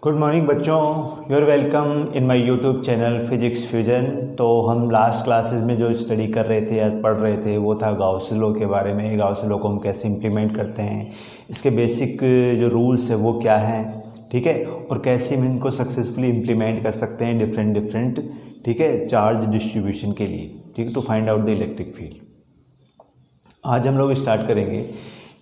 Good morning बच्चों, you are welcome in my YouTube channel physics fusion. तो हम last classes में जो स्टडी कर रहे थे या पढ़ रहे थे वो था गाउस लॉ के बारे में। गाउस लॉ को हम कैसे इम्प्लीमेंट करते हैं, इसके बेसिक जो रूल्स है वो क्या हैं, ठीक है, और कैसे हम इनको सक्सेसफुली इम्प्लीमेंट कर सकते हैं डिफरेंट ठीक है चार्ज डिस्ट्रीब्यूशन के लिए, ठीक है, to find out the electric field. आज हम लोग स्टार्ट करेंगे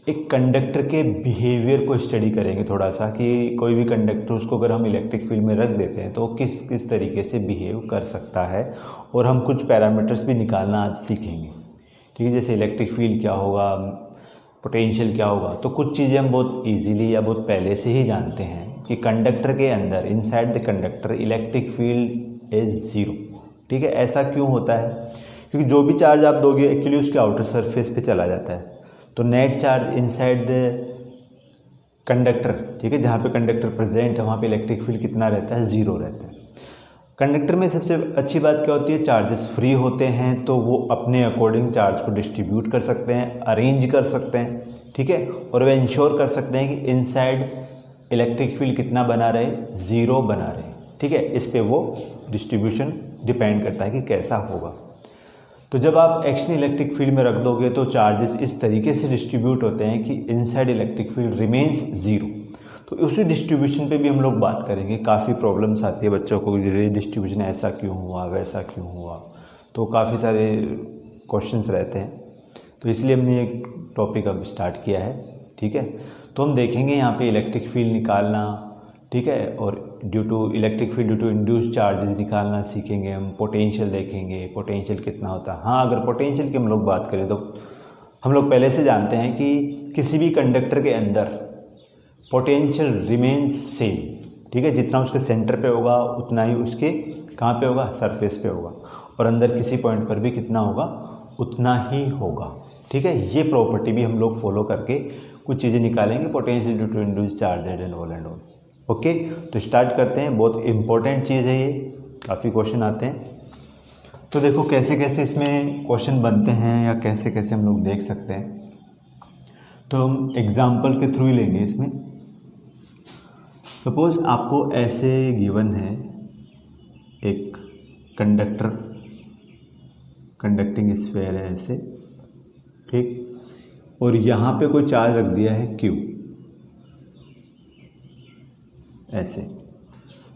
एक कंडक्टर के बिहेवियर को स्टडी करेंगे थोड़ा सा, कि कोई भी कंडक्टर उसको अगर हम इलेक्ट्रिक फील्ड में रख देते हैं तो किस किस तरीके से बिहेव कर सकता है, और हम कुछ पैरामीटर्स भी निकालना आज सीखेंगे, ठीक है। जैसे इलेक्ट्रिक फील्ड क्या होगा, पोटेंशियल क्या होगा। तो कुछ चीज़ें हम बहुत इजीली या बहुत पहले से ही जानते हैं कि कंडक्टर के अंदर, inside the conductor, electric field is zero, ठीक है। ऐसा क्यों होता है? क्योंकि जो भी चार्ज आप दोगे एक्चुअली उसके आउटर सरफेस पे चला जाता है। तो net charge inside the conductor, ठीक है, जहाँ पे कंडक्टर प्रेजेंट है वहाँ पे इलेक्ट्रिक फील्ड कितना रहता है? ज़ीरो रहता है। कंडक्टर में सबसे अच्छी बात क्या होती है? चार्जेस फ्री होते हैं तो वो अपने अकॉर्डिंग चार्ज को डिस्ट्रीब्यूट कर सकते हैं, अरेंज कर सकते हैं, ठीक है, और वे इंश्योर कर सकते हैं कि इनसाइड इलेक्ट्रिक फील्ड कितना बना रहे? ज़ीरो बना रहे, ठीक है। इस पर वो डिस्ट्रीब्यूशन डिपेंड करता है कि कैसा होगा। तो जब आप एक्शन इलेक्ट्रिक फील्ड में रख दोगे तो चार्जेस इस तरीके से डिस्ट्रीब्यूट होते हैं कि inside electric field remains zero. तो उसी डिस्ट्रीब्यूशन पे भी हम लोग बात करेंगे। काफ़ी प्रॉब्लम्स आती है बच्चों को, ये डिस्ट्रीब्यूशन ऐसा क्यों हुआ, वैसा क्यों हुआ, तो काफ़ी सारे क्वेश्चंस रहते हैं। तो इसलिए हमने एक टॉपिक अब स्टार्ट किया है, ठीक है। तो हम देखेंगे यहाँ पर इलेक्ट्रिक फील्ड निकालना, ठीक है, और due to electric field due to induce charges निकालना सीखेंगे हम। पोटेंशियल देखेंगे, पोटेंशियल कितना होता है। हाँ, अगर पोटेंशियल की हम लोग बात करें तो हम लोग पहले से जानते हैं कि किसी भी कंडक्टर के अंदर पोटेंशियल रिमेन्स सेम, ठीक है। जितना उसके सेंटर पे होगा उतना ही उसके कहाँ पे होगा? सरफेस पे होगा, और अंदर किसी पॉइंट पर भी कितना होगा? उतना ही होगा, ठीक है। ये प्रॉपर्टी भी हम लोग फॉलो करके कुछ चीज़ें निकालेंगे, potential due to induce charges and all. Okay, तो स्टार्ट करते हैं। बहुत इंपॉर्टेंट चीज़ है ये, काफ़ी क्वेश्चन आते हैं। तो देखो कैसे कैसे इसमें क्वेश्चन बनते हैं या कैसे कैसे हम लोग देख सकते हैं। तो हम एग्जाम्पल के थ्रू ही लेंगे इसमें। सपोज आपको ऐसे गिवन है एक कंडक्टर, कंडक्टिंग स्फीयर है ऐसे, ठीक, और यहाँ पे कोई चार्ज रख दिया है Q ऐसे।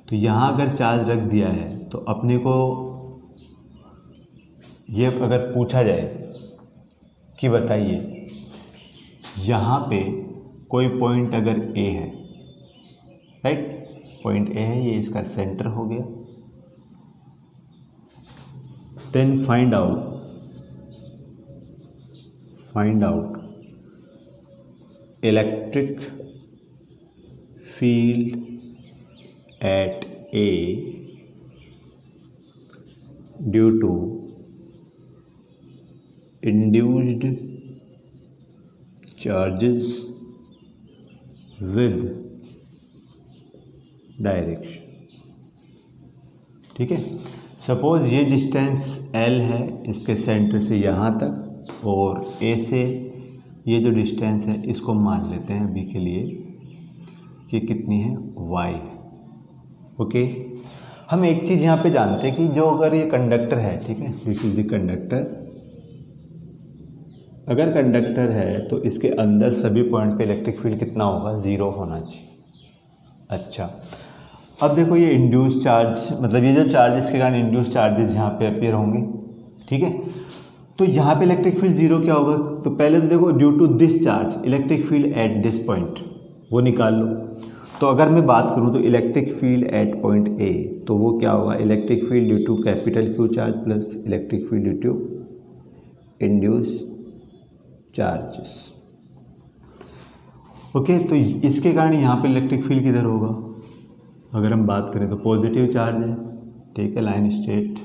तो यहाँ अगर चार्ज रख दिया है तो अपने को ये अगर पूछा जाए कि बताइए यहाँ पे कोई पॉइंट अगर A है, राइट, पॉइंट A है, ये इसका सेंटर हो गया। Then find out electric field at A due to induced charges with direction, ठीक है। सपोज ये डिस्टेंस L है इसके सेंटर से यहाँ तक, और A से ये जो डिस्टेंस है इसको मान लेते हैं अभी के लिए कि कितनी है? Y है। ओके, हम एक चीज़ यहाँ पे जानते हैं कि जो अगर ये कंडक्टर है, ठीक है, दिस इज द कंडक्टर, अगर कंडक्टर है तो इसके अंदर सभी पॉइंट पे इलेक्ट्रिक फील्ड कितना होगा? ज़ीरो होना चाहिए। अच्छा, अब देखो ये इंड्यूस चार्ज, मतलब ये जो चार्जेस के कारण इंड्यूस चार्जेस यहाँ पे अपीयर होंगे, ठीक है। तो यहाँ पे इलेक्ट्रिक फील्ड ज़ीरो क्या होगा? तो पहले तो देखो due to this charge electric field at this point, वो निकाल लो। तो अगर मैं बात करूं तो electric field at point A, तो वो क्या होगा? Electric field due to capital Q charge plus electric field due to induce charges. Okay, तो इसके कारण यहाँ पे इलेक्ट्रिक फील्ड किधर होगा? अगर हम बात करें तो पॉजिटिव चार्ज है, ठीक है, लाइन स्ट्रेट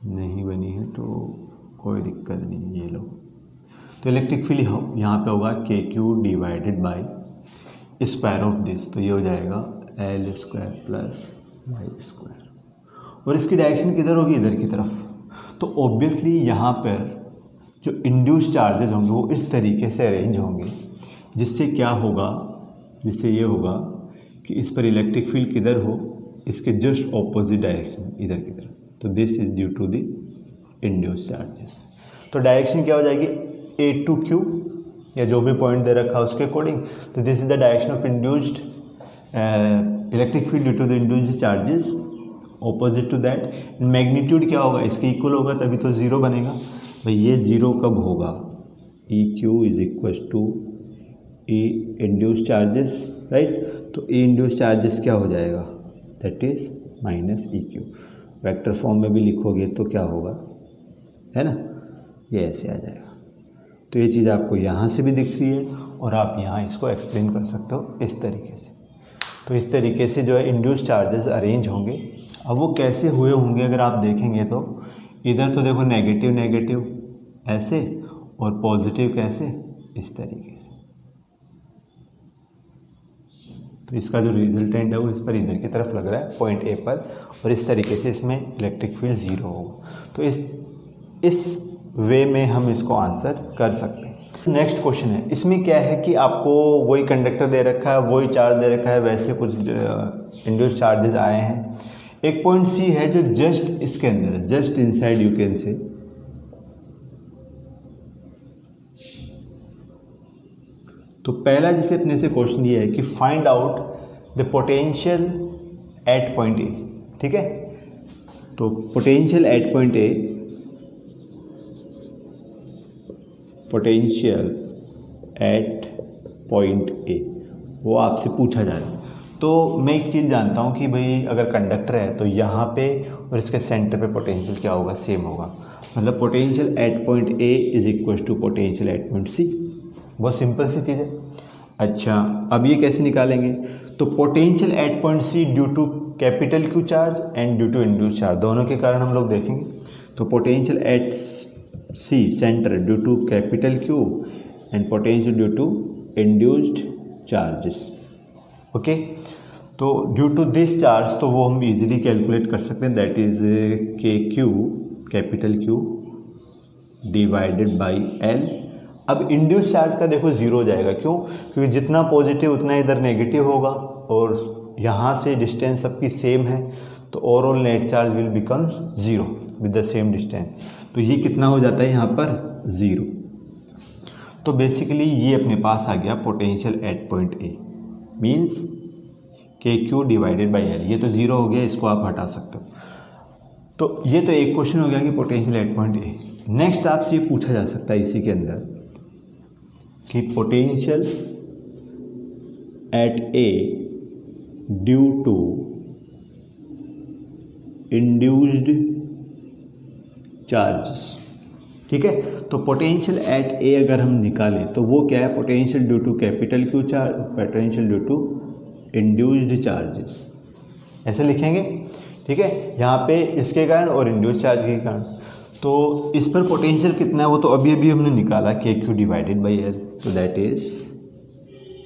नहीं बनी है तो कोई दिक्कत नहीं है, ये लो। तो इलेक्ट्रिक फील्ड यहाँ पे होगा KQ divided by square of this, तो ये हो जाएगा L square plus Y square, और इसकी डायरेक्शन किधर होगी? इधर की तरफ। तो ऑब्वियसली यहाँ पर जो इंड्यूस चार्जेस होंगे वो इस तरीके से अरेंज होंगे जिससे क्या होगा? जिससे ये होगा कि इस पर इलेक्ट्रिक फील्ड किधर हो, इसके जस्ट ऑपोजिट डायरेक्शन इधर की तरफ, तो this is due to the induced charges. तो डायरेक्शन क्या हो जाएगी, ए टू क्यू या जो भी पॉइंट दे रखा है उसके अकॉर्डिंग। तो this is the direction of induced electric field due to the induced charges, opposite to that magnitude क्या होगा, इसके इक्वल होगा तभी तो ज़ीरो बनेगा। भाई ये ज़ीरो कब होगा, E Q is equal to E induced charges, right. तो ई इंड्यूस्ड चार्जेस क्या हो जाएगा, that is minus E Q. Vector form में भी लिखोगे तो क्या होगा, है ना, ये ऐसे आ जाएगा। तो ये चीज़ आपको यहाँ से भी दिख रही है और आप यहाँ इसको एक्सप्लेन कर सकते हो इस तरीके से। तो इस तरीके से जो है इंड्यूस्ड चार्जेस अरेंज होंगे। अब वो कैसे हुए होंगे अगर आप देखेंगे तो इधर तो देखो नेगेटिव नेगेटिव ऐसे और पॉजिटिव कैसे, इस तरीके से। तो इसका जो रिजल्टेंट है वो इस पर इधर की तरफ लग रहा है पॉइंट ए पर, और इस तरीके से इसमें इलेक्ट्रिक फील्ड ज़ीरो होगा। तो इस वे में हम इसको आंसर कर सकते हैं। नेक्स्ट क्वेश्चन है, इसमें क्या है कि आपको वही कंडक्टर दे रखा है, वही चार्ज दे रखा है, वैसे कुछ इंड्यूस्ड चार्जेस आए हैं। एक पॉइंट सी है जो जस्ट इसके अंदर है, just inside you can say. तो पहला जिसे अपने से क्वेश्चन ये है कि find out the potential at point ए, ठीक है। तो potential at point A, potential at point ए, वो आपसे पूछा जा रहा है। तो मैं एक चीज़ जानता हूँ कि भाई अगर कंडक्टर है तो यहाँ पे और इसके सेंटर पे पोटेंशियल क्या होगा, सेम होगा। मतलब potential at point A is equal to potential at point C. बहुत सिंपल सी चीज़ है। अच्छा, अब ये कैसे निकालेंगे, तो potential at point C due to capital Q charge and due to induced charge, दोनों के कारण हम लोग देखेंगे। तो potential at C centre due to capital Q and potential due to induced charges, okay. तो ड्यू टू दिस चार्ज तो वो हम इजीली कैलकुलेट कर सकते हैं, that is K Q capital Q divided by L. अब इंड्यूस्ड चार्ज का देखो जीरो हो जाएगा, क्यों, क्योंकि जितना पॉजिटिव उतना इधर नेगेटिव होगा और यहाँ से डिस्टेंस सबकी सेम है, तो overall net charge will become zero with the same distance. तो ये कितना हो जाता है यहाँ पर, ज़ीरो। तो बेसिकली ये अपने पास आ गया potential at point A means के क्यू डिवाइडेड बाई एल। ये तो ज़ीरो हो गया, इसको आप हटा सकते हो। तो ये तो एक क्वेश्चन हो गया कि potential at point A. Next आपसे ये पूछा जा सकता है इसी के अंदर कि potential at A due to induced charges, ठीक है। तो पोटेंशियल एट ए अगर हम निकालें तो वो क्या है, potential due to capital Q charge, potential due to induced charges, ऐसे लिखेंगे, ठीक है। यहाँ पे इसके कारण और इंड्यूस्ड चार्ज के कारण। तो इस पर पोटेंशियल कितना है वो तो अभी अभी हमने निकाला, K Q divided by L. तो that is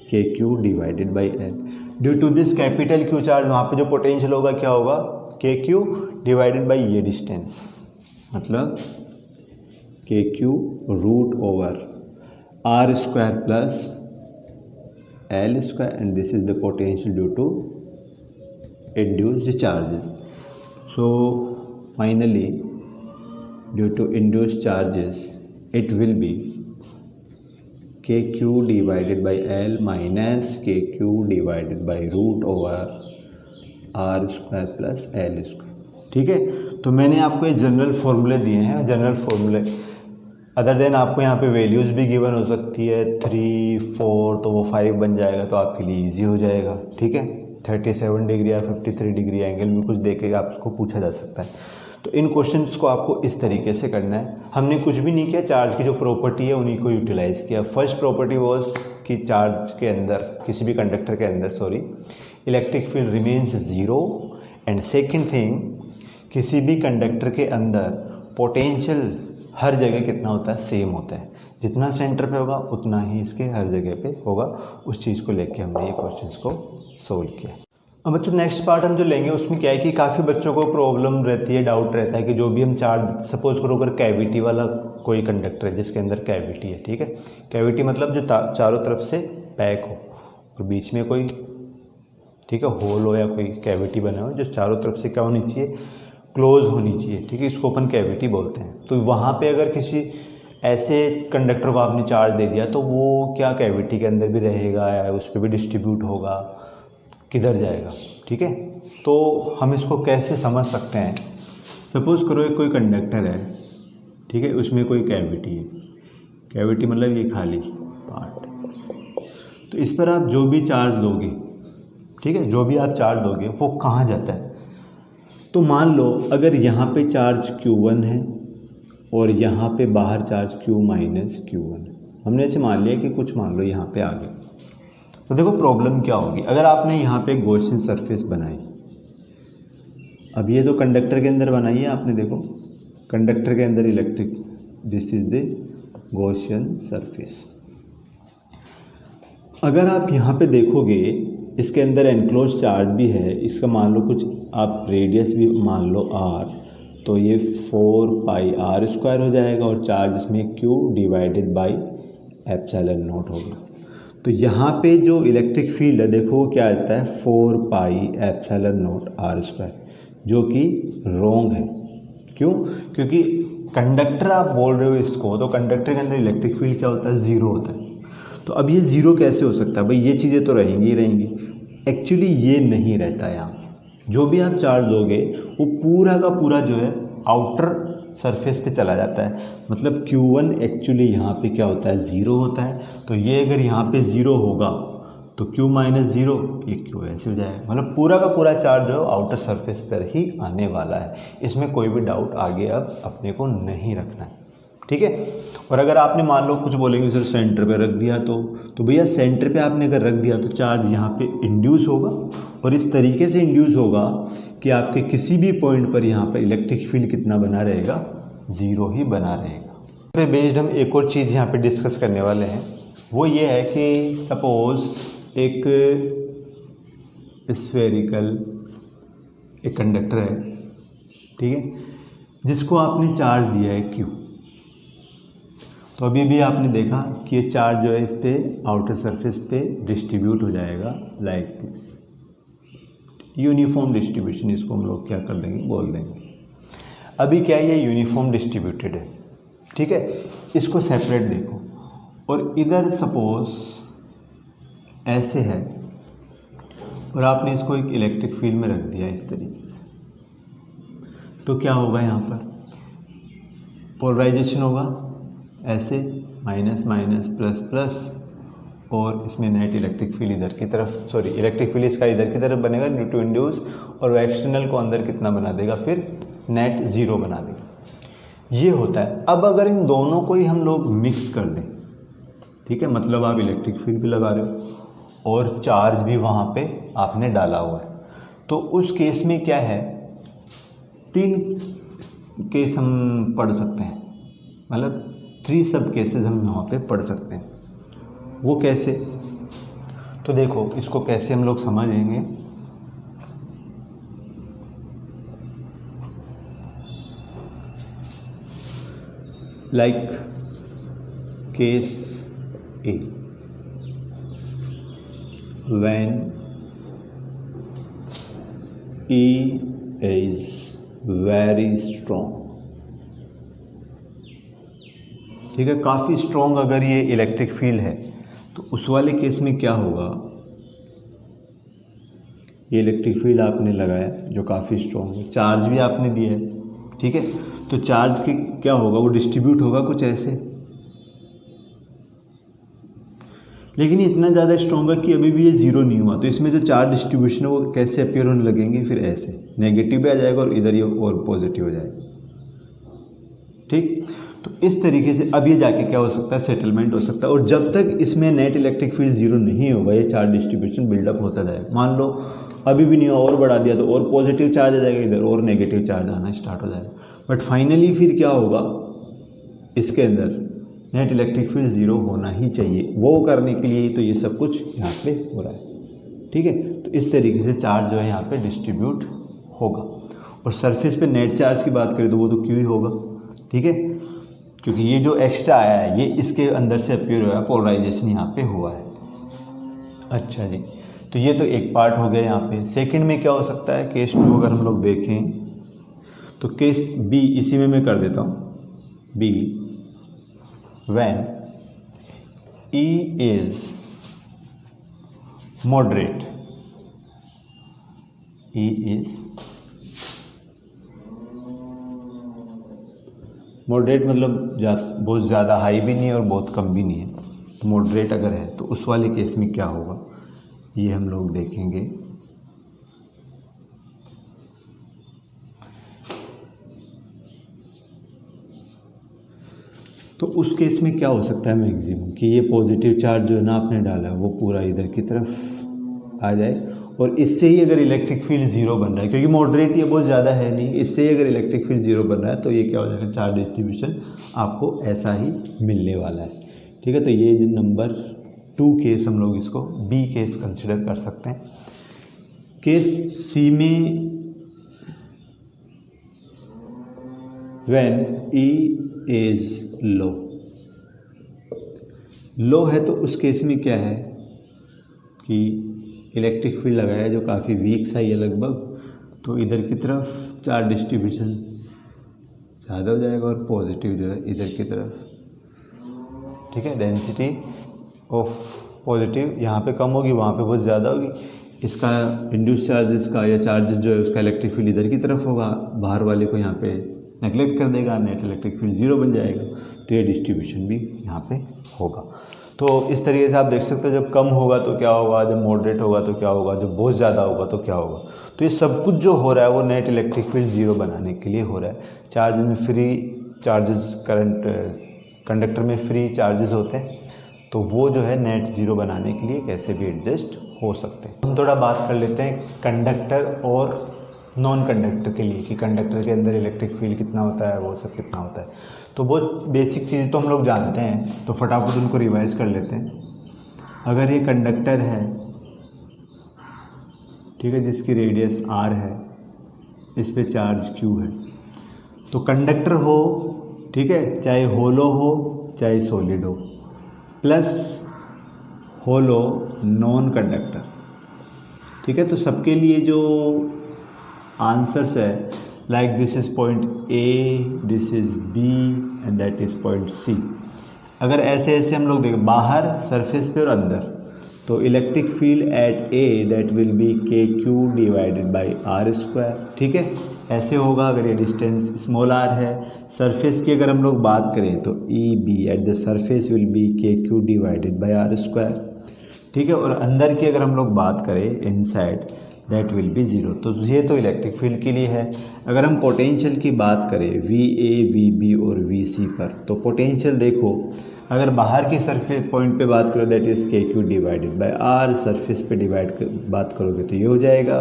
K Q divided by L. Due to this capital Q charge, वहाँ पे जो पोटेंशियल होगा क्या होगा, के क्यू डिवाइडेड बाई ये डिस्टेंस, मतलब K Q root over R square plus L square, and this is the potential due to induced charges. So finally due to induced charges it will be kq divided by L minus kq divided by root over r square plus L square, ठीक है। तो मैंने आपको ये general फॉर्मूले दिए हैं, general फॉर्मूले। अदर देन आपको यहाँ पे वैल्यूज़ भी गिवन हो सकती है, 3 4 तो वो 5 बन जाएगा, तो आपके लिए इजी हो जाएगा, ठीक है। 37 डिग्री या 53 डिग्री एंगल भी कुछ देके आपको पूछा जा सकता है। तो इन क्वेश्चंस को आपको इस तरीके से करना है। हमने कुछ भी नहीं किया, चार्ज की जो प्रॉपर्टी है उन्हीं को यूटिलाइज़ किया। फर्स्ट प्रॉपर्टी वॉज कि चार्ज के अंदर, किसी भी कंडक्टर के अंदर electric field remains zero, and second thing, किसी भी कंडक्टर के अंदर पोटेंशियल हर जगह कितना होता है, सेम होता है। जितना सेंटर पे होगा उतना ही इसके हर जगह पे होगा। उस चीज़ को लेके हमने ये क्वेश्चंस को सोल्व किया। अब बच्चों नेक्स्ट पार्ट हम जो लेंगे उसमें क्या है कि काफ़ी बच्चों को प्रॉब्लम रहती है, डाउट रहता है कि जो भी हम चार्ज, सपोज करो अगर कैविटी वाला कोई कंडक्टर है जिसके अंदर कैविटी है, ठीक है। कैविटी मतलब जो चारों तरफ से पैक हो और बीच में कोई ठीक है, होल हो या कोई कैविटी बना हो जो चारों तरफ से क्या होनी चाहिए, क्लोज होनी चाहिए, ठीक है, इसको अपन कैविटी बोलते हैं। तो वहाँ पे अगर किसी ऐसे कंडक्टर को आपने चार्ज दे दिया तो वो क्या कैविटी के अंदर भी रहेगा या उस पर भी डिस्ट्रीब्यूट होगा, किधर जाएगा, ठीक है। तो हम इसको कैसे समझ सकते हैं, सपोज़ करो एक कोई कंडक्टर है, ठीक है, उसमें कोई कैविटी है, कैविटी मतलब ये खाली पार्ट, तो इस पर आप जो भी चार्ज दोगे, ठीक है, जो भी आप चार्ज दोगे वो कहाँ जाता है। तो मान लो अगर यहाँ पे चार्ज Q1 है और यहाँ पे बाहर चार्ज Q माइनस Q1 है, हमने ऐसे मान लिया कि कुछ मान लो यहाँ पे आ गया, तो देखो प्रॉब्लम क्या होगी। अगर आपने यहाँ पे गॉसियन सरफेस बनाई, अब ये तो कंडक्टर के अंदर बनाई है आपने, देखो कंडक्टर के अंदर electric, this is the Gaussian surface. अगर आप यहाँ पे देखोगे इसके अंदर एनक्लोज चार्ज भी है, इसका मान लो कुछ आप रेडियस भी मान लो r, तो ये 4 पाई r स्क्वायर हो जाएगा और चार्ज इसमें q divided by epsilon not होगा। तो यहाँ पे जो इलेक्ट्रिक फील्ड है देखो वो क्या आता है 4 pi epsilon not r square, जो कि रॉन्ग है। क्यों? क्योंकि कंडक्टर आप बोल रहे हो इसको, तो कंडक्टर के अंदर इलेक्ट्रिक फील्ड क्या होता है, ज़ीरो होता है। तो अब ये ज़ीरो कैसे हो सकता है भाई, ये चीज़ें तो रहेंगी ही रहेंगी। एक्चुअली ये नहीं रहता है, यहाँ जो भी आप चार्ज दोगे वो पूरा का पूरा जो है आउटर सरफेस पे चला जाता है। मतलब Q1 एक्चुअली यहाँ पे क्या होता है, ज़ीरो होता है। तो ये अगर यहाँ पे ज़ीरो होगा तो Q माइनस ज़ीरो, ये Q ऐसे हो जाएगा। मतलब पूरा का पूरा चार्ज जो है आउटर सरफेस पर ही आने वाला है, इसमें कोई भी डाउट आगे अब अपने को नहीं रखना है, ठीक है। और अगर आपने मान लो कुछ बोलेंगे सर सेंटर पे रख दिया तो भैया सेंटर पे आपने अगर रख दिया तो चार्ज यहाँ पे इंड्यूस होगा, और इस तरीके से इंड्यूस होगा कि आपके किसी भी पॉइंट पर यहाँ पर इलेक्ट्रिक फील्ड कितना बना रहेगा, ज़ीरो ही बना रहेगा। पे बेस्ड हम एक और चीज़ यहाँ पे डिस्कस करने वाले हैं, वो ये है कि सपोज़ एक स्फेरिकल एक कंडक्टर है, ठीक है, जिसको आपने चार्ज दिया है Q। तो अभी भी आपने देखा कि ये चार्ज जो है इस पे आउटर सरफेस पे डिस्ट्रीब्यूट हो जाएगा लाइक दिस, यूनिफॉर्म डिस्ट्रीब्यूशन, इसको हम लोग क्या कर देंगे, बोल देंगे। अभी क्या है, ये यूनिफॉर्म डिस्ट्रीब्यूटेड है, ठीक है। इसको सेपरेट देखो, और इधर सपोज ऐसे है और आपने इसको एक इलेक्ट्रिक फील्ड में रख दिया इस तरीके से, तो क्या होगा, यहाँ पर पोलराइजेशन होगा ऐसे, माइनस माइनस प्लस प्लस, और इसमें नेट इलेक्ट्रिक फील्ड इधर की तरफ, सॉरी इलेक्ट्रिक फील्ड इसका इधर की तरफ बनेगा ड्यू टू इंड्यूस, और वो एक्सटर्नल को अंदर कितना बना देगा, फिर नेट ज़ीरो बना देगा। ये होता है। अब अगर इन दोनों को ही हम लोग मिक्स कर दें, ठीक है, मतलब आप इलेक्ट्रिक फील्ड भी लगा रहे हो और चार्ज भी वहाँ पे आपने डाला हुआ है, तो उस केस में क्या है, 3 केस हम पढ़ सकते हैं, मतलब 3 सब केसेस हम यहाँ पे पढ़ सकते हैं। वो कैसे, तो देखो इसको कैसे हम लोग समझेंगे। Like case A, when E is very strong, ठीक है, काफ़ी स्ट्रॉन्ग अगर ये इलेक्ट्रिक फील्ड है, तो उस वाले केस में क्या होगा, ये इलेक्ट्रिक फील्ड आपने लगाया जो काफ़ी स्ट्रॉन्ग है, चार्ज भी आपने दिया है, ठीक है, तो चार्ज की क्या होगा, वो डिस्ट्रीब्यूट होगा कुछ ऐसे, लेकिन ये इतना ज़्यादा स्ट्रॉन्ग है कि अभी भी ये ज़ीरो नहीं हुआ। तो इसमें जो चार्ज डिस्ट्रीब्यूशन है वो कैसे अपीयर होने लगेंगे, फिर ऐसे नेगेटिव भी आ जाएगा और इधर ये और पॉजिटिव हो जाएगा, ठीक। तो इस तरीके से अब ये जाके क्या हो सकता है, सेटलमेंट हो सकता है। और जब तक इसमें नेट इलेक्ट्रिक फील्ड ज़ीरो नहीं होगा, ये चार्ज डिस्ट्रीब्यूशन बिल्डअप होता जाएगा। मान लो अभी भी नहीं हुआ, और बढ़ा दिया तो और पॉजिटिव चार्ज आ जाएगा इधर, और नेगेटिव चार्ज आना स्टार्ट हो जाएगा। बट फाइनली फिर क्या होगा, इसके अंदर नेट इलेक्ट्रिक फील्ड ज़ीरो होना ही चाहिए। वो करने के लिए तो ये सब कुछ यहाँ पे हो रहा है, ठीक है। तो इस तरीके से चार्ज जो है यहाँ पे डिस्ट्रीब्यूट होगा। और सरफेस पे नेट चार्ज की बात करें तो वो तो क्यू ही होगा, ठीक है, क्योंकि ये जो एक्स्ट्रा आया है ये इसके अंदर से अपीयर हुआ है, पोलराइजेशन यहाँ पे हुआ है। अच्छा जी, तो ये तो एक पार्ट हो गया यहाँ पे। सेकंड में क्या हो सकता है, केस 2 अगर हम लोग देखें तो केस बी इसी में मैं कर देता हूँ, B when E is moderate, E is moderate मतलब बहुत ज़्यादा हाई भी नहीं है और बहुत कम भी नहीं है, तो मॉडरेट अगर है तो उस वाले केस में क्या होगा ये हम लोग देखेंगे। तो उस केस में क्या हो सकता है मैक्सिमम कि ये पॉजिटिव चार्ज जो है ना आपने डाला वो पूरा इधर की तरफ आ जाए, और इससे ही अगर इलेक्ट्रिक फील्ड जीरो बन रहा है, क्योंकि मॉडरेट ये बहुत ज़्यादा है नहीं, इससे ही अगर इलेक्ट्रिक फील्ड जीरो बन रहा है तो ये क्या हो जाएगा, चार्ज डिस्ट्रीब्यूशन आपको ऐसा ही मिलने वाला है। ठीक है, तो ये जो नंबर 2 केस हम लोग इसको बी केस कंसिडर कर सकते हैं। केस सी में व्हेन ई इज लो है तो उस केस में क्या है कि इलेक्ट्रिक फील्ड लगाया है जो काफ़ी वीक सा ही है लगभग, तो इधर की तरफ चार्ज डिस्ट्रीब्यूशन ज़्यादा हो जाएगा और पॉजिटिव जो है इधर की तरफ। ठीक है, डेंसिटी ऑफ पॉजिटिव यहाँ पे कम होगी, वहाँ पे बहुत ज़्यादा होगी। इसका इंड्यूस चार्जेस का या चार्जेस जो है उसका इलेक्ट्रिक फील्ड इधर की तरफ होगा, बाहर वाले को यहाँ पे नेगलेक्ट कर देगा, नेट इलेक्ट्रिक फील्ड जीरो बन जाएगा, तो ये डिस्ट्रीब्यूशन भी यहाँ पे होगा। तो इस तरीके से आप देख सकते हो, जब कम होगा तो क्या होगा, जब मॉडरेट होगा तो क्या होगा, जब बहुत ज़्यादा होगा तो क्या होगा। तो ये सब कुछ जो हो रहा है वो नेट इलेक्ट्रिक फील्ड जीरो बनाने के लिए हो रहा है। चार्ज में फ्री चार्जेस, करंट कंडक्टर में फ्री चार्जेस होते हैं, तो वो जो है नेट जीरो बनाने के लिए कैसे भी एडजस्ट हो सकते हैं। हम थोड़ा बात कर लेते हैं कंडक्टर और नॉन कंडक्टर के लिए कि कंडक्टर के अंदर इलेक्ट्रिक फील्ड कितना होता है, वो सब कितना होता है। तो बहुत बेसिक चीज़ें तो हम लोग जानते हैं, तो फटाफट उनको रिवाइज कर लेते हैं। अगर ये कंडक्टर है, ठीक है, जिसकी रेडियस r है, इस पे चार्ज q है, तो कंडक्टर हो, ठीक है, चाहे होलो हो चाहे सॉलिड हो, प्लस होलो नॉन कंडक्टर। ठीक है, तो सबके लिए जो आंसर्स है, like this is point A, this is B and that is point C. अगर ऐसे ऐसे हम लोग देखें बाहर सरफेस पे और अंदर, तो electric field at A that will be K Q divided by R square. ठीक है, ऐसे होगा अगर ये डिस्टेंस स्मॉल आर है। सरफेस की अगर हम लोग बात करें तो E B at the surface will be K Q divided by R square. ठीक है, और अंदर की अगर हम लोग बात करें inside, that will B zero. तो ये तो इलेक्ट्रिक फील्ड के लिए है। अगर हम पोटेंशियल की बात करें वी ए, वी बी और वी सी पर, तो पोटेंशियल देखो, अगर बाहर की सरफेस पॉइंट पे बात करो that is K Q divided by R, surface पे बात करोगे तो ये हो जाएगा,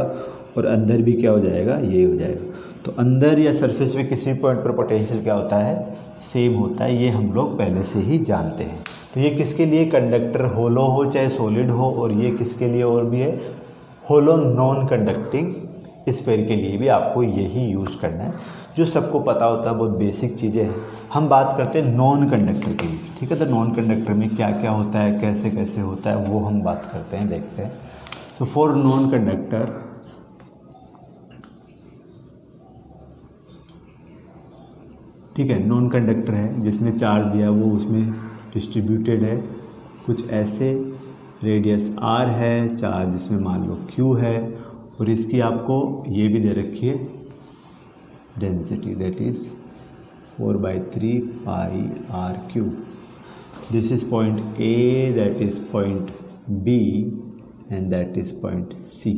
और अंदर भी क्या हो जाएगा, ये हो जाएगा। तो अंदर या सरफेस में किसी पॉइंट पर पोटेंशियल क्या होता है, सेम होता है, ये हम लोग पहले से ही जानते हैं। तो ये किसके लिए, कंडक्टर होलो हो चाहे सॉलिड हो, और ये किसके लिए और भी है, होलो नॉन कंडक्टिंग स्फीयर के लिए भी आपको यही यूज़ करना है, जो सबको पता होता है, बहुत बेसिक चीज़ें हैं। हम बात करते हैं नॉन कंडक्टर के लिए। ठीक है, तो नॉन कंडक्टर में क्या क्या होता है, कैसे कैसे होता है, वो हम बात करते हैं, देखते हैं। तो फॉर नॉन कंडक्टर, ठीक है, नॉन कंडक्टर है जिसमें चार्ज दिया वो उसमें डिस्ट्रीब्यूटेड है, कुछ ऐसे, रेडियस r है, चार्ज इसमें मान लो q है, और इसकी आपको ये भी दे रखी है density, that is 4/3 pi r cube. This is point A, that is point B and that is point C।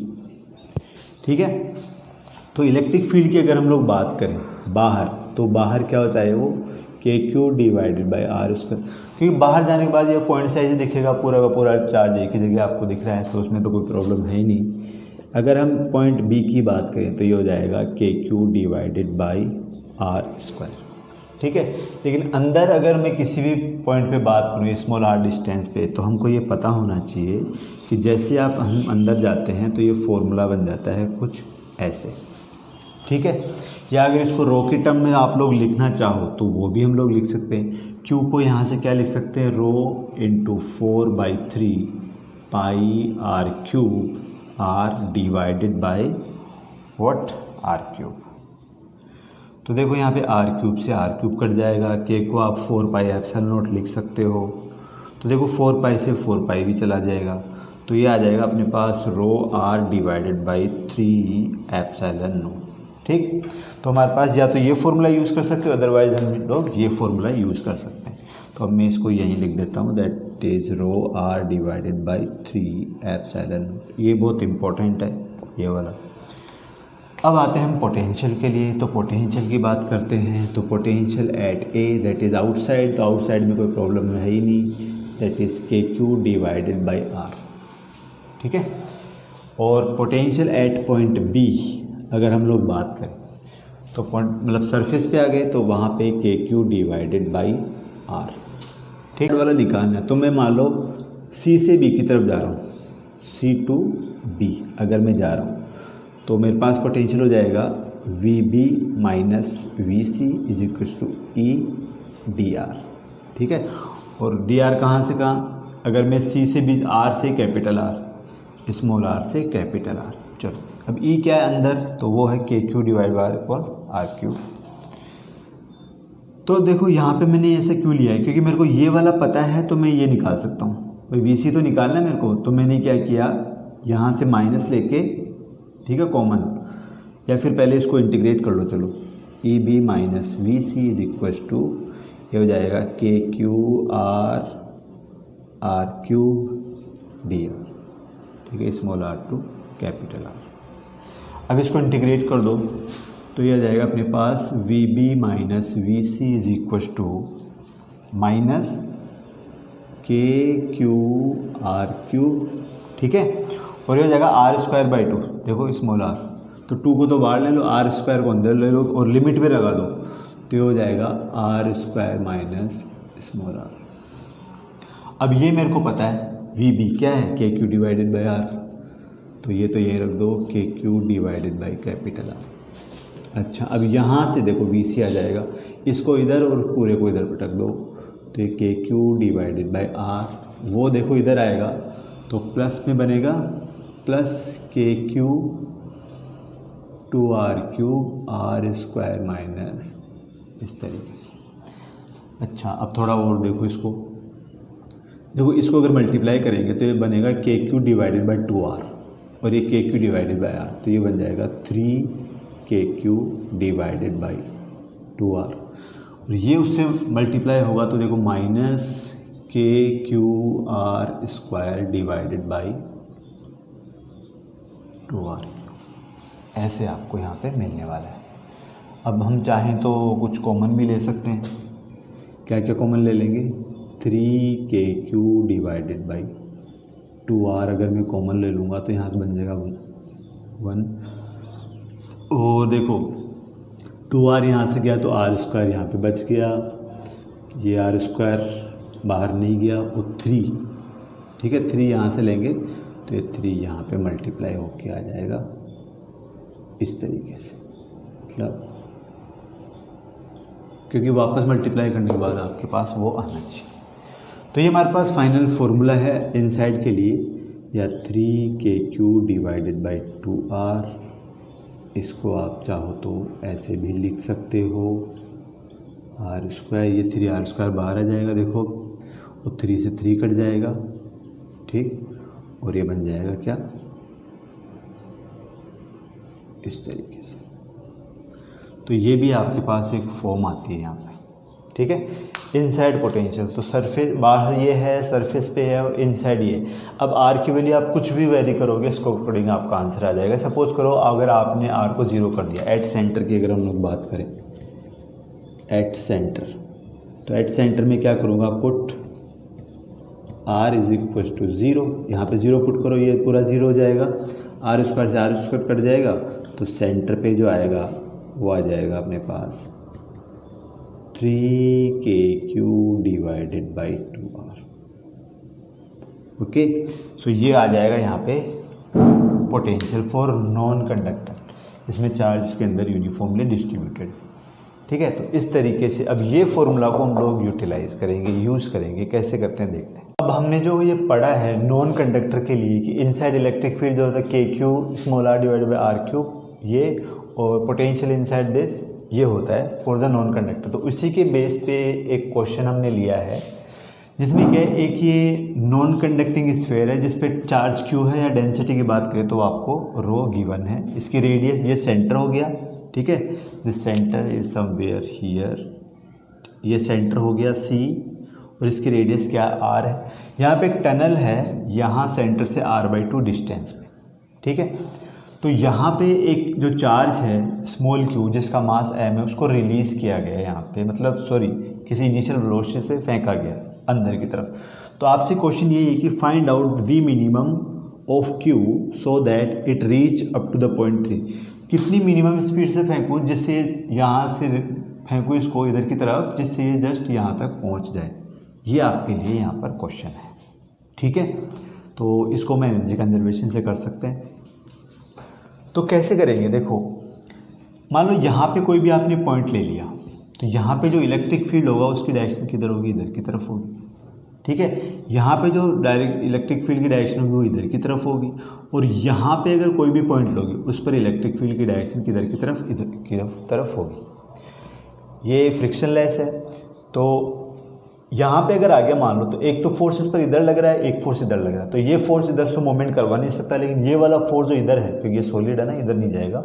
ठीक है, तो इलेक्ट्रिक फील्ड की अगर हम लोग बात करें बाहर, तो बाहर क्या होता है, वो K Q divided by R square, क्योंकि बाहर जाने के बाद ये पॉइंट साइज दिखेगा, पूरा का पूरा चार्ज एक ही जगह आपको दिख रहा है, तो उसमें तो कोई प्रॉब्लम है ही नहीं। अगर हम पॉइंट बी की बात करें तो ये हो जाएगा K Q divided by R square. ठीक है, लेकिन अंदर अगर मैं किसी भी पॉइंट पे बात करूँ स्मॉल आर डिस्टेंस पे, तो हमको ये पता होना चाहिए कि जैसे हम अंदर जाते हैं तो ये फॉर्मूला बन जाता है कुछ ऐसे। ठीक है, या अगर इसको रो की टर्म में आप लोग लिखना चाहो तो वो भी हम लोग लिख सकते हैं। क्यू को यहाँ से क्या लिख सकते हैं, rho into 4/3 pi R cube R divided by what, R cube. तो देखो यहाँ पे आर क्यूब से आर क्यूब कट जाएगा, के को आप 4 पाई एप्सिलॉन नॉट लिख सकते हो। तो देखो 4 पाई से 4 पाई भी चला जाएगा, तो ये आ जाएगा अपने पास rho R divided by 3 epsilon naught. ठीक, तो हमारे पास या तो ये फॉर्मूला यूज़ कर सकते हो, अदरवाइज हम लोग ये फॉर्मूला यूज़ कर सकते हैं। तो अब मैं इसको यहीं लिख देता हूँ, that is rho R divided by 3 epsilon naught. ये बहुत इंपॉर्टेंट है ये वाला। अब आते हैं हम पोटेंशियल के लिए। तो पोटेंशियल की बात करते हैं, तो potential at A that is outside, तो आउटसाइड में कोई प्रॉब्लम है ही नहीं, that is K Q divided by are. ठीक है, और पोटेंशियल एट पॉइंट बी अगर हम लोग बात करें तो पॉइंट मतलब सरफेस पे आ गए, तो वहाँ पे के क्यू डिवाइडेड बाई आर। ठीक वाला निकालना है। तो मैं मान लो सी से बी की तरफ जा रहा हूँ, सी टू बी अगर मैं जा रहा हूँ, तो मेरे पास पोटेंशियल हो जाएगा V B minus V C is equal to E D R. ठीक है, और डी आर कहाँ से कहाँ, अगर मैं सी से बी, आर से कैपिटल आर, स्मॉल आर से कैपिटल आर। चलो अब ई क्या है अंदर, तो वो है K Q divide by R Q. तो देखो यहाँ पे मैंने ऐसा क्यों लिया है, क्योंकि मेरे को ये वाला पता है तो मैं ये निकाल सकता हूँ। भाई वी सी तो निकालना है मेरे को, तो मैंने क्या किया, यहाँ से माइनस लेके, ठीक है, कॉमन, या फिर पहले इसको इंटीग्रेट कर लो। चलो E B minus V C is equal to, ये हो जाएगा K Q R R cube D R. ठीक है, small R to capital R. अब इसको इंटीग्रेट कर दो, तो ये आ जाएगा अपने पास V B minus V C is equal to minus K Q R cube. ठीक है, और ये हो जाएगा आर स्क्वायर बाई 2। देखो स्मॉल आर, तो 2 को तो बाहर ले लो, आर स्क्वायर को अंदर ले लो और लिमिट भी लगा दो, तो ये हो जाएगा R square minus small R. अब ये मेरे को पता है वी बी क्या है, K Q divided by are, तो ये रख दो के Q divided by capital R. अच्छा, अब यहाँ से देखो वी सी आ जाएगा, इसको इधर और पूरे को इधर पटक दो, तो ये के क्यू डिवाइडेड बाई आर, वो देखो इधर आएगा, तो प्लस में बनेगा plus K Q two R cube R square minus, इस तरीके से। अच्छा, अब थोड़ा और देखो इसको, देखो इसको अगर मल्टीप्लाई करेंगे तो ये बनेगा के क्यू डिवाइडेड बाई 2r, और ये के क्यू डिवाइडेड बाई आर, तो ये बन जाएगा 3 K Q divided by 2r, और ये उससे मल्टीप्लाई होगा तो देखो minus K Q are square divided by 2r, ऐसे आपको यहाँ पे मिलने वाला है। अब हम चाहें तो कुछ कॉमन भी ले सकते हैं। क्या क्या कॉमन ले लेंगे, 3 K Q divided by 2r अगर मैं कॉमन ले लूँगा तो यहाँ से बन जाएगा 1, और देखो 2r यहाँ से गया तो आर स्क्वायर यहाँ पे बच गया, ये आर स्क्वायर बाहर नहीं गया, और 3, ठीक है, 3 यहाँ से लेंगे तो ये 3 यहाँ पे मल्टीप्लाई होके आ जाएगा इस तरीके से, मतलब क्योंकि वापस मल्टीप्लाई करने के बाद आपके पास वो आना चाहिए। तो ये हमारे पास फाइनल फार्मूला है इनसाइड के लिए, या 3 K Q divided by 2r, इसको आप चाहो तो ऐसे भी लिख सकते हो, आर स्क्वायर, ये 3r स्क्वायर बाहर आ जाएगा देखो, और 3 से 3 कट जाएगा, ठीक, और ये बन जाएगा क्या, इस तरीके से। तो ये भी आपके पास एक फॉर्म आती है यहाँ पे, ठीक है, इनसाइड पोटेंशियल। तो सरफेस बाहर ये है, सरफेस पे है, और इनसाइड ये। अब आर की वैल्यू आप कुछ भी वेरी करोगे, इसको अकॉर्डिंग आपका आंसर आ जाएगा। सपोज करो अगर आपने आर को 0 कर दिया, एट सेंटर की अगर हम लोग बात करें, एट सेंटर, तो एट सेंटर में क्या करूँगा, put R is equal to 0, यहाँ पे 0 पुट करो, ये पूरा 0 हो जाएगा, आर स्क्वायर से आर स्क्वायर कट जाएगा, तो सेंटर पे जो आएगा वो आ जाएगा अपने पास 3 K Q divided by 2r। Okay, so ये आ जाएगा यहाँ पे पोटेंशियल फॉर नॉन कंडक्टर, इसमें चार्ज के अंदर यूनिफॉर्मली डिस्ट्रीब्यूटेड, ठीक है। तो इस तरीके से अब ये फॉर्मूला को हम लोग यूटिलाइज करेंगे, यूज़ करेंगे, कैसे करते हैं देखते हैं। अब हमने जो ये पढ़ा है नॉन कंडक्टर के लिए कि इनसाइड इलेक्ट्रिक फील्ड जो होता है K Q small R divided by R cube, ये और पोटेंशियल इनसाइड दिस ये होता है फॉर द नॉन कंडक्टर। तो उसी के बेस पे एक क्वेश्चन हमने लिया है जिसमें क्या एक ये नॉन कंडक्टिंग स्फीयर है जिस पे चार्ज क्यू है या डेंसिटी की बात करें तो आपको रो गिवन है। इसकी रेडियस ये सेंटर हो गया, ठीक है, this centre is somewhere here, ये सेंटर हो गया सी और इसकी रेडियस क्या आर है। यहाँ पे एक टनल है यहाँ सेंटर से r/2 डिस्टेंस पे, ठीक है। तो यहाँ पे एक जो चार्ज है स्मॉल क्यू जिसका मास m है उसको रिलीज़ किया गया है यहाँ पे, मतलब सॉरी किसी इनिशियल वेलोसिटी से फेंका गया अंदर की तरफ। तो आपसे क्वेश्चन ये है कि find out v minimum of q so that it reach up to the point 3। कितनी मिनिमम स्पीड से फेंकूँ जिससे यहाँ से फेंकूँ इसको इधर की तरफ जिससे ये जस्ट यहाँ तक पहुँच जाए, ये आपके लिए यहाँ पर क्वेश्चन है, ठीक है। तो इसको मैं एनर्जी कंजर्वेशन से कर सकते हैं। तो कैसे करेंगे, देखो मान लो यहाँ पे कोई भी आपने पॉइंट ले लिया तो यहाँ पे जो इलेक्ट्रिक फील्ड होगा उसकी डायरेक्शन किधर होगी, इधर की तरफ होगी, ठीक है। यहाँ पे जो डायरेक्ट इलेक्ट्रिक फील्ड की डायरेक्शन होगी वो इधर की तरफ होगी और यहाँ पे अगर कोई भी पॉइंट लोगे उस पर इलेक्ट्रिक फील्ड की डायरेक्शन किधर की तरफ, इधर की तरफ होगी। ये फ्रिक्शन लेस है। तो यहाँ पे अगर आ गया मान लो तो एक तो फोर्स इस पर इधर लग रहा है, एक फोर्स इधर लग रहा है, तो ये फोर्स इधर से मूवमेंट करवा नहीं सकता, लेकिन ये वाला फोर्स जो इधर है क्योंकि ये सॉलिड है ना इधर नहीं जाएगा,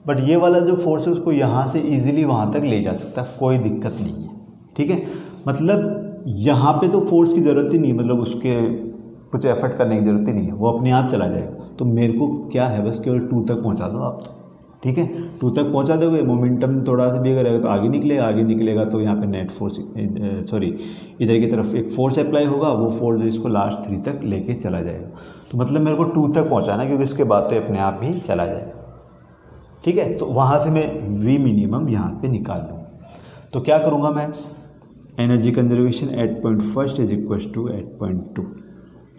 बट ये वाला जो फोर्स है उसको यहाँ से इजीली वहाँ तक ले जा सकता है, कोई दिक्कत नहीं है, ठीक है। मतलब यहाँ पे तो फोर्स की ज़रूरत ही नहीं, मतलब उसके कुछ एफर्ट करने की ज़रूरत ही नहीं है, वो अपने आप चला जाएगा। तो मेरे को क्या है बस केवल 2 तक पहुँचा दो आप, तो ठीक है 2 तक पहुंचा दोगे, मोमेंटम थोड़ा सा भी अगर तो आगे निकलेगा तो यहाँ पे नेट फोर्स इधर की तरफ एक फोर्स अप्लाई होगा, वो फोर्स इसको लास्ट 3 तक लेके चला जाएगा। तो मतलब मेरे को 2 तक पहुंचाना क्योंकि इसके बाद तो अपने आप ही चला जाएगा, ठीक है। तो वहाँ से मैं वी मिनिमम यहाँ पे निकाल लूँ। तो क्या करूँगा मैं, energy conservation at point first is equal to at point 2,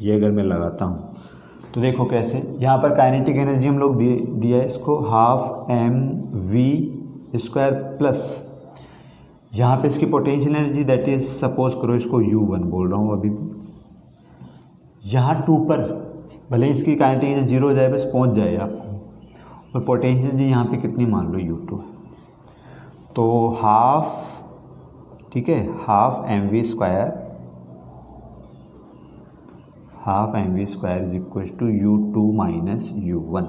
ये अगर मैं लगाता हूँ तो देखो कैसे, यहाँ पर काइनेटिक एनर्जी हम लोग दिया है इसको ½ mv² प्लस यहाँ पे इसकी potential energy that is suppose करो इसको U1 बोल रहा हूँ अभी, यहाँ 2 पर भले इसकी काइनेटिक एनर्जी 0 हो जाए बस पहुँच जाए आपको, और पोटेंशियल एनर्जी यहाँ पे कितनी मान लो U2, तो ½ ठीक है ½ mv² is equal to U2 minus U1।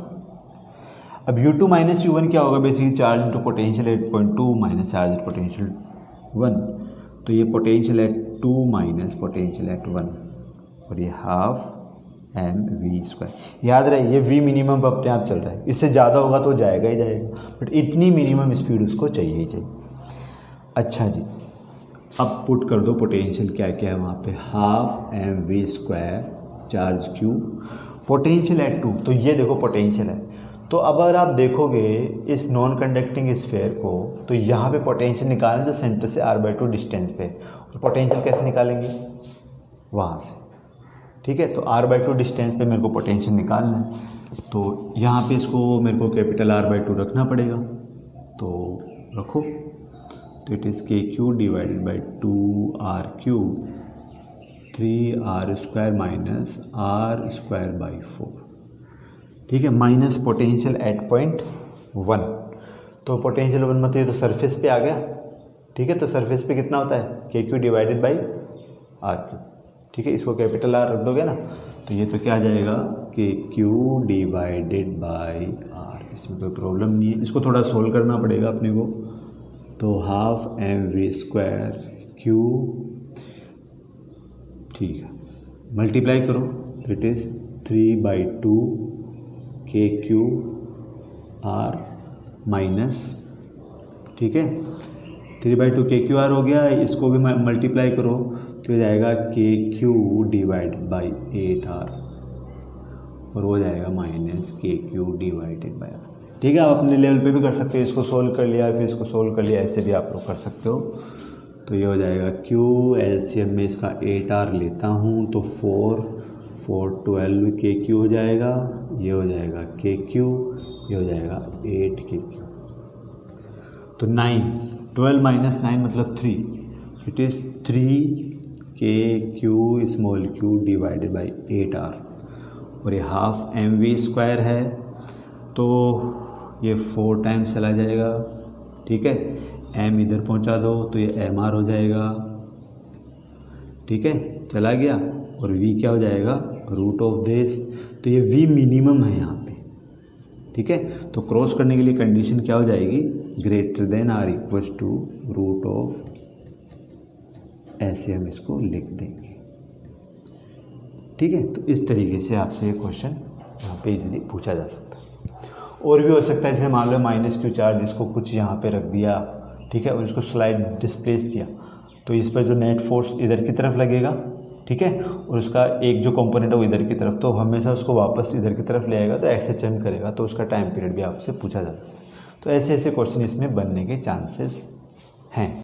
अब U2 माइनस U1 क्या होगा, basically charge into potential at 2 minus charge into potential 1, तो ये potential at 2 minus potential at 1 और ये ½ mv²। याद रहे ये v मिनिमम अपने आप चल रहा है, इससे ज़्यादा होगा तो जाएगा ही जाएगा, बट इतनी मिनिमम स्पीड उसको चाहिए ही चाहिए। अच्छा जी, अब पुट कर दो पोटेंशियल क्या क्या है वहाँ पे, ½ mv² charge Q, potential at 2, तो ये देखो पोटेंशियल है। तो अब अगर आप देखोगे इस नॉन कंडक्टिंग स्फीयर को तो यहाँ पे पोटेंशियल निकालना जो सेंटर से r/2 डिस्टेंस पे, और पोटेंशियल कैसे निकालेंगे वहाँ से, ठीक है। तो r/2 डिस्टेंस पे मेरे को पोटेंशियल निकालना है, तो यहाँ पे इसको मेरे को कैपिटल R/2 रखना पड़ेगा, तो रखो, तो it is KQ divided by 2r³ 3r² minus r²/4, ठीक है, माइनस पोटेंशियल एट पॉइंट 1। तो पोटेंशियल 1 मतलब ये तो सरफेस पे आ गया, ठीक है। तो सरफेस पे कितना होता है KQ डिवाइडेड बाई r³, ठीक है। इसको कैपिटल R रख दोगे ना तो ये तो क्या आ जाएगा KQ डिवाइडेड बाई r, इसमें कोई प्रॉब्लम नहीं है। इसको थोड़ा सोल्व करना पड़ेगा अपने को, तो ½ mv²Q, ठीक है, मल्टीप्लाई करो तो it is 3/2 KQ R minus, ठीक है 3/2 KQ R हो गया, इसको भी मल्टीप्लाई करो तो हो जाएगा KQ डिवाइडेड बाई 8R और हो जाएगा minus KQ divided by R, ठीक है। आप अपने लेवल पे भी कर सकते हो, इसको सोल्व कर लिया फिर इसको सोल्व कर लिया, ऐसे भी आप लोग कर सकते हो। तो ये हो जाएगा Q, एलसीएम में इसका 8R लेता हूँ तो 4 12 KQ हो जाएगा, ये हो जाएगा KQ, ये हो जाएगा 8 KQ, तो 9 12 माइनस 9 मतलब 3, it is 3 K Q small Q divided by 8R, और ये हाफ mv² है तो ये 4 टाइम्स चला जाएगा, ठीक है। m इधर पहुंचा दो तो ये mr हो जाएगा, ठीक है, चला गया। और v क्या हो जाएगा, रूट ऑफ दिस, तो ये v मिनिमम है यहाँ पे, ठीक है। तो क्रॉस करने के लिए कंडीशन क्या हो जाएगी, greater than R equals to root of, ऐसे हम इसको लिख देंगे, ठीक है। तो इस तरीके से आपसे ये क्वेश्चन यहाँ पे इजीली पूछा जा सकता है। और भी हो सकता है, जैसे मान लो -q चार्ज इसको कुछ यहाँ पे रख दिया, ठीक है, और इसको स्लाइड डिस्प्लेस किया, तो इस पर जो नेट फोर्स इधर की तरफ लगेगा, ठीक है, और उसका एक जो कंपोनेंट है वो इधर की तरफ, तो हमेशा उसको वापस इधर की तरफ ले आएगा, तो SHM करेगा, तो उसका टाइम पीरियड भी आपसे पूछा जाता है। तो ऐसे ऐसे क्वेश्चन इसमें बनने के चांसेस हैं।